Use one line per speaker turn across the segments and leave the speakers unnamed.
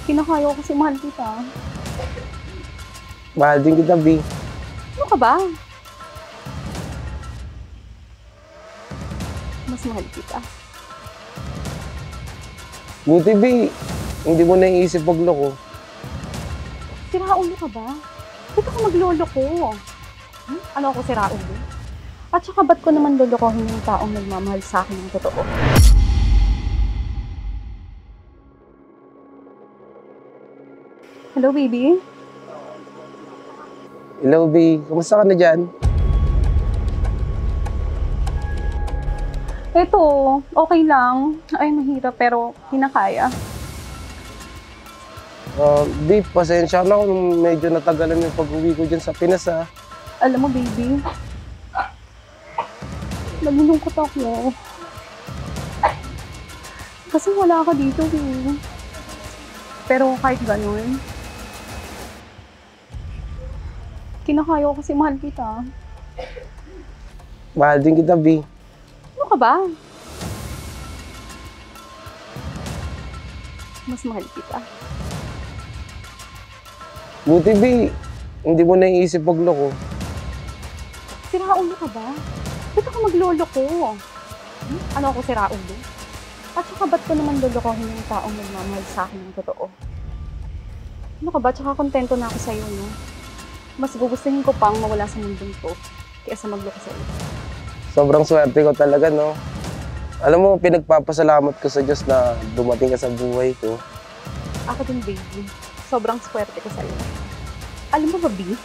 Kinakaya ko kasi mahal kita.
Mahal din kita, B.
Ano ka ba? Mas mahal kita.
Buti, B. Hindi mo naiisip magloko.
Siraulo ka ba? Ba't ako maglolo ko? Ano ako siraulo? At saka ba't ko naman lolokohin yung taong nagmamahal sa akin ng totoo? Hello, baby?
Hello, B. Kamusta ka na dyan?
Eto, okay lang. Ay, mahirap pero kinakaya.
B, pasensya na kung medyo natagalan yung pag-uwi ko dyan sa Pinas, ha.
Alam mo, baby, nalulungkot ako. Kasi wala ka dito, eh. Pero kahit ganun, kinakaya ko kasi mahal kita.
Mahal din kita, B.
Ano ka ba? Mas mahal kita.
Buti, B. Hindi mo naiisip magloko.
Siraulo ka ba? Ba't ako maglolo ko? Ano ako siraulo? At saka ba't ko naman lolokohin yung taong nagmamahal sa akin ng totoo? Ano ka ba? Tsaka kontento na ako sa'yo, no? Mas gugustuhin ko pang mawala sa mundong to kaysa magloko sa'yo.
Sobrang swerte ko talaga, no? Alam mo, pinagpapasalamat ko sa Diyos na dumating ka sa buhay ko.
Ako din, baby. Sobrang swerte ko sa'yo. Alam mo ba, B?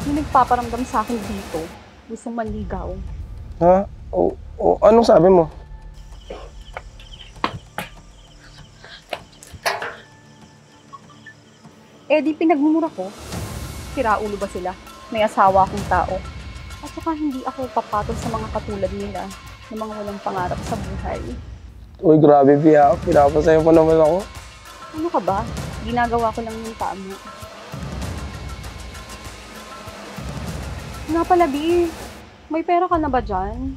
Yung nagpaparamdam sa akin dito, gustong manligaw.
Ha? Anong sabi mo?
Eh di pinagmumura ko. Siraulo ba sila? May asawa akong tao. At saka hindi ako papatol sa mga katulad nila na mga walang pangarap sa buhay.
Uy, grabe, B, ha? Pinapasayo pa naman ako.
Ano ka ba? Ginagawa ko lang yung tama. Nga pala, B, may pera ka na ba dyan?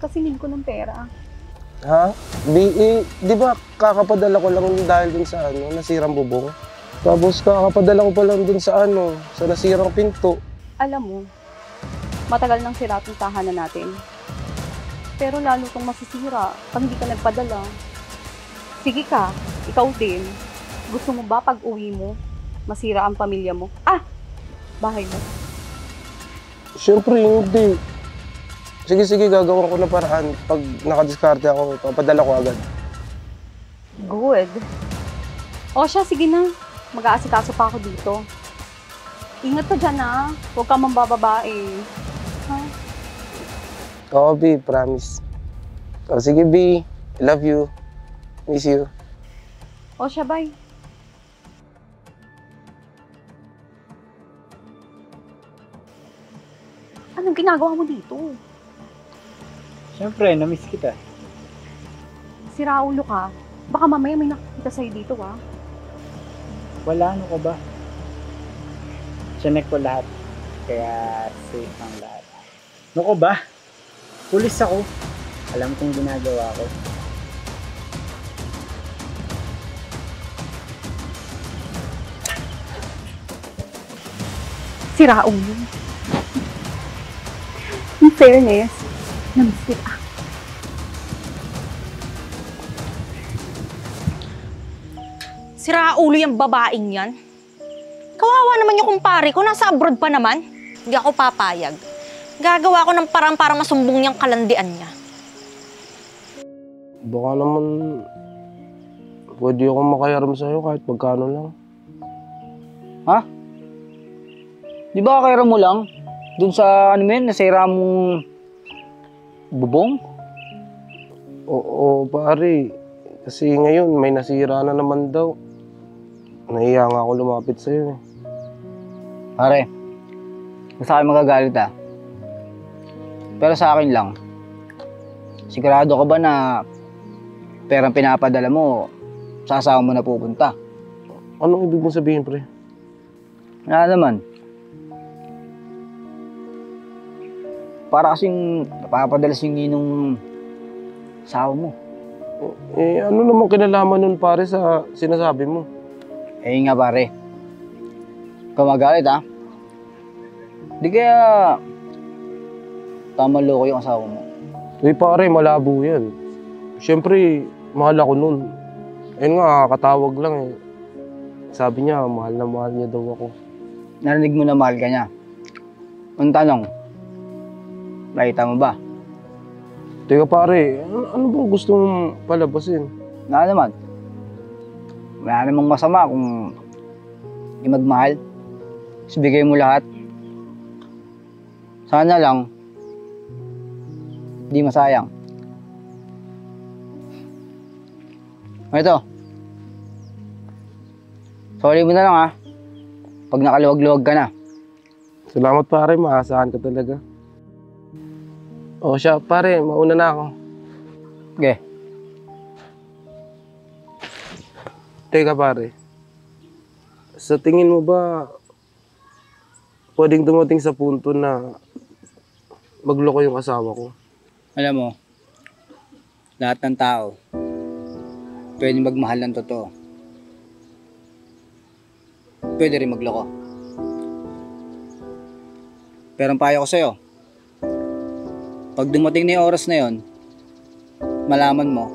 Kasi need ko ng pera.
Ha? B, di ba kakapadala ko lang dahil dun sa nasirang bubong? Tapos kakapadala ko pa lang dun sa sa nasirang pinto.
Alam mo, matagal nang sira itong tahanan natin. Pero lalo itong masisira pag hindi ka nagpadala. Sige ka, ikaw din. Gusto mo ba pag uwi mo, masira ang pamilya mo? Bahay mo.
Siyempre, hindi. Sige, gagawin ko na paraan. Pag nakadiskarte ako, papadala ko agad.
Good. O siya, sige na. Mag-aasikaso pa ako dito. Ingat ka dyan, ha? Huwag ka mambababae. Ha?
Oo, B, promise. Sige, B. I love you. Miss you.
O siya, bye. Anong ginagawa mo dito?
Siyempre, na-miss kita.
Siraulo ka. Baka mamaya may nakikita sa'yo dito, ha?
Wala, ano ka ba? Chinek ko lahat. Kaya safe ang lahat. Ano ko ba? Pulis ako. Alam kong ginagawa ko.
Siraulo. In fairness, namiss kita.
Siraulo yung babaeng yan. Kawawa naman yung kumpare ko, nasa abroad pa naman. Hindi ako papayag. Gagawa ko ng parang para masumbong niyang kalandian niya.
Baka naman pwede akong makayaram sa'yo kahit magkano lang.
Ha? Di ba kakaira mo lang? Doon sa nasira mong bubong?
Oo, pare. Kasi ngayon may nasira na naman daw. Nahiya nga ako lumapit sa'yo, eh.
Pare, sa akin magagalit ah. Pero sa akin lang, sigurado ka ba na perang pinapadala mo, sa asawa mo na pupunta?
Anong ibig mong sabihin, pre?
Wala naman. Para kasing napapadala si Ninong asawa mo.
Ano naman kinalaman nun, pare, sa sinasabi mo?
Eh nga pare, ikaw magalit ha? Di kaya tama loko yung asawa mo.
Uy pare, malabo yan. Siyempre, mahal ako nun. Ayun nga, katawag lang eh. Sabi niya, mahal na mahal niya daw ako.
Narinig mo na mahal ka niya. Ang tanong, nakita mo ba?
Teka pare, ano bang gusto mong palabasin?
Na naman, wala namang masama kung di magmahal. Ibigay mo lahat. Sana lang, di masayang. Ito. Sorry mo na lang ha. Pag nakaluwag-luwag ka na.
Salamat pare, maasahan ka talaga. O siya, pare, mauna na ako.
Okay.
Teka pare, sa tingin mo ba pwedeng dumating sa punto na magloko yung asawa ko?
Alam mo, lahat ng tao, pwede magmahal ng totoo. Pwede rin magloko. Pero ang payo ko sa'yo, pag dumating na yung oras na yon, malaman mo,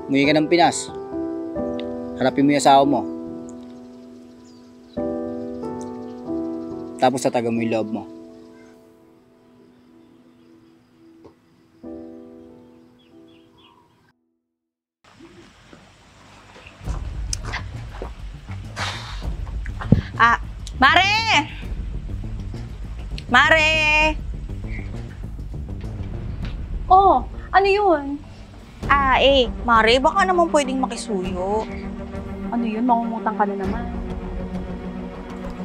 umuwi ka ng Pinas, harapin mo yung asawa mo, tapos tatagan mo yung loob mo.
Ah, Mare! Mare!
Oh, ano yun?
Mare, baka naman pwedeng makisuyo.
Ano yun? Mangungutang ka na naman.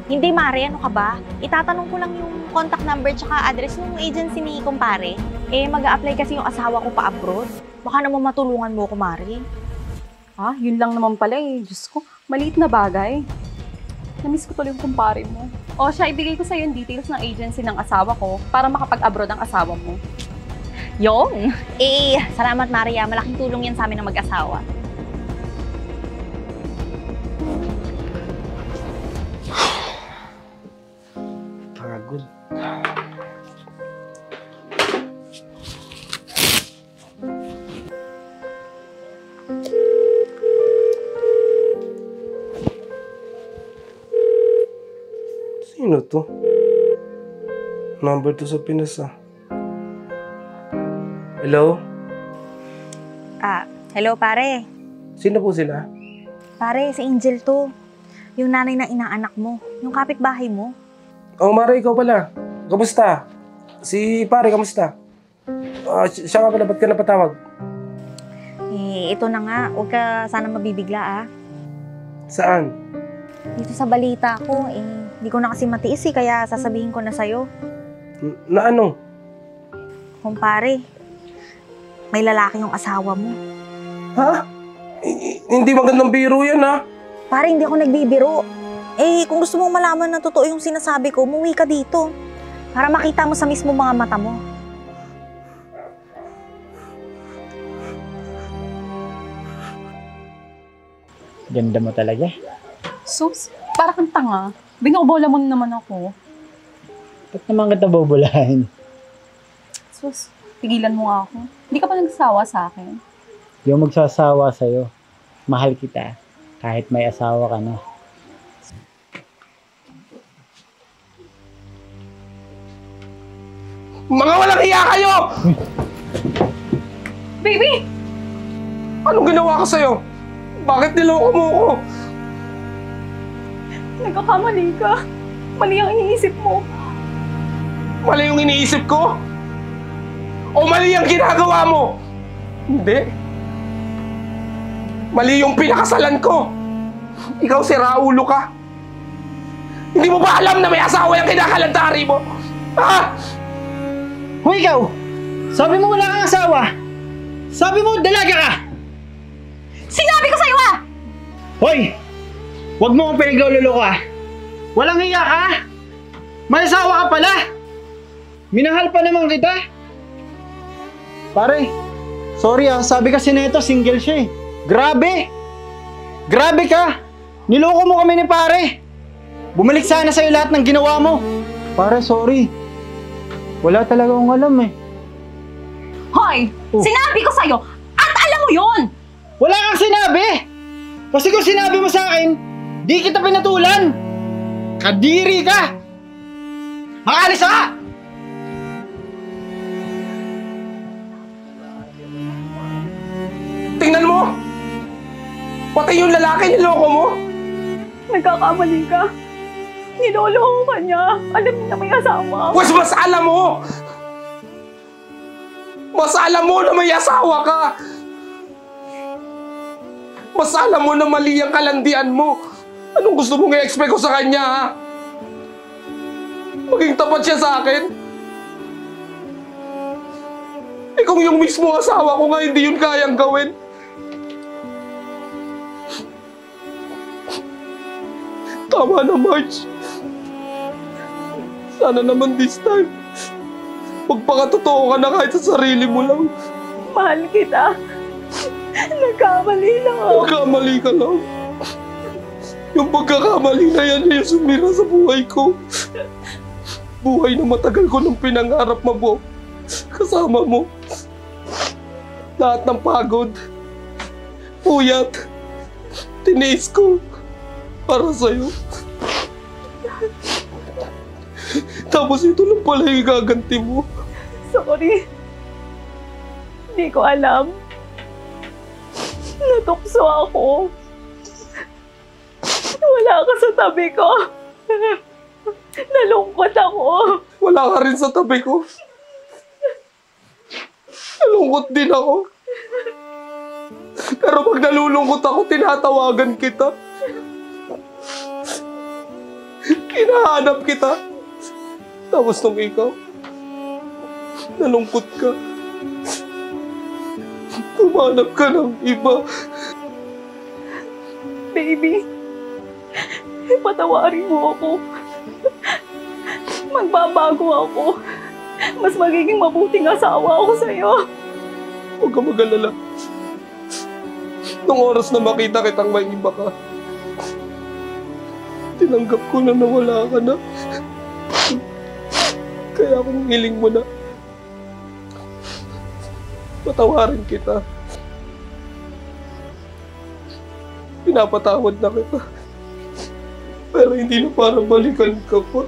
Hindi, Mare, ano ka ba? Itatanong ko lang yung contact number tsaka address ng agency ni kumpare. Mag-a-apply kasi yung asawa ko pa abroad. Baka naman matulungan mo ko, Mare.
Ah, yun lang naman pala eh. Diyos ko, maliit na bagay. Namiss ko tuloy yung kumpare mo. O siya, ibigay ko sa'yo yung details ng agency ng asawa ko para makapag-abroad ang asawa mo.
Yung? Salamat, Maria. Malaking tulong yan sa amin ng mag-asawa.
Pagod. Sino to? Number 2 sa Pinas ah. Hello?
Hello, pare.
Sino po sila?
Pare, si Angel to. Yung nanay na inaanak mo. Yung kapitbahay mo.
Oh, Mara, ikaw pala. Kamusta? Si pare, kamusta? Siya nga pala, ba't ka napatawag?
Ito na nga. Huwag ka sana mabibigla, ah.
Saan?
Dito sa balita ko, hindi ko na kasi matiis kaya sasabihin ko na sa'yo.
Na ano?
Kumpare, may lalaki yung asawa mo.
Ha? Hindi magandang biro yan, ha?
Pare, hindi ako nagbibiro. Kung gusto mong malaman na totoo yung sinasabi ko, umuwi ka dito. Para makita mo sa mismo mga mata mo.
Ganda mo talaga.
Sus, para kang tanga. Binobola mo naman ako.
Ba't naman kita bubulahin?
Sus, pigilan mo nga ako. Hindi ka pa nagsawa sa akin.
Yung magsasawa sa'yo, mahal kita kahit may asawa ka na.
Mga walang hiya kayo!
Baby!
Anong ginawa ko sa'yo? Bakit niloko mo ako?
Nagkakamali ka. Mali ang iniisip mo.
Mali yung iniisip ko? O mali ang ginagawa mo? Hindi. Mali yung pinakasalan ko. Ikaw si Raulo ka. Hindi mo ba alam na may asawa yung kinakalantari mo? Ha?
Hoy ikaw! Sabi mo wala kang asawa! Sabi mo dalaga ka!
Sinabi ko sa'yo ah!
Hoy! Huwag mo akong pinagloloko ah! Walang hiya ka! May asawa ka pala! Minahal pa naman kita! Pare, sorry ah, sabi kasi nito single siya eh. Grabe! Grabe ka! Niloko mo kami ni pare. Bumalik sana sa'yo lahat ng ginawa mo. Pare, sorry. Wala talaga akong alam eh.
Hoy! Sinabi ko sa'yo! At alam mo yon!
Wala kang sinabi! Kasi kung sinabi mo sa akin, di kita pinatulan! Kadiri ka! Makalis ka!
Tingnan mo! Pati yung lalaki niloko mo!
Nagkakamali ka. Niloloko ka niya. Alam niya na may asawa.
Pues mas alam mo! Mas alam mo na may asawa ka! Mas alam mo na mali ang kalandian mo! Anong gusto mong i-expect ko sa kanya, ha? Maging tapat siya sa akin? Eh kung yung mismo asawa ko nga hindi yun kayang gawin. Tama na, Marge. Sana naman this time, magpakatotoo ka na kahit sa sarili mo lang.
Mahal kita. Nagkamali lang ako.
Nagkamali ka lang. Yung pagkakamali na yan yung sumira sa buhay ko. Buhay na matagal ko nang pinangarap mabuo. Kasama mo. Lahat ng pagod, puyat, tiniis ko para sa'yo. Tapos ito lang pala yung gaganti mo.
Sorry. Hindi ko alam. Natukso ako. Wala ka sa tabi ko. Nalungkot ako.
Wala ka rin sa tabi ko. Nalungkot din ako. Pero pag nalulungkot ako, tinatawagan kita. Hinahanap kita. Tapos nung ikaw, nalungkot ka. Tumanap ka ng iba.
Baby, patawarin mo ako. Magbabago ako. Mas magiging mabuting asawa ako sa'yo.
Huwag ka mag-alala. Nung oras na makita kitang may iba ka, tinanggap ko na nawala ka na. Kaya kung hiling mo na, patawarin kita. Pinapatawad na kita. Pero hindi na para balikan ka pa.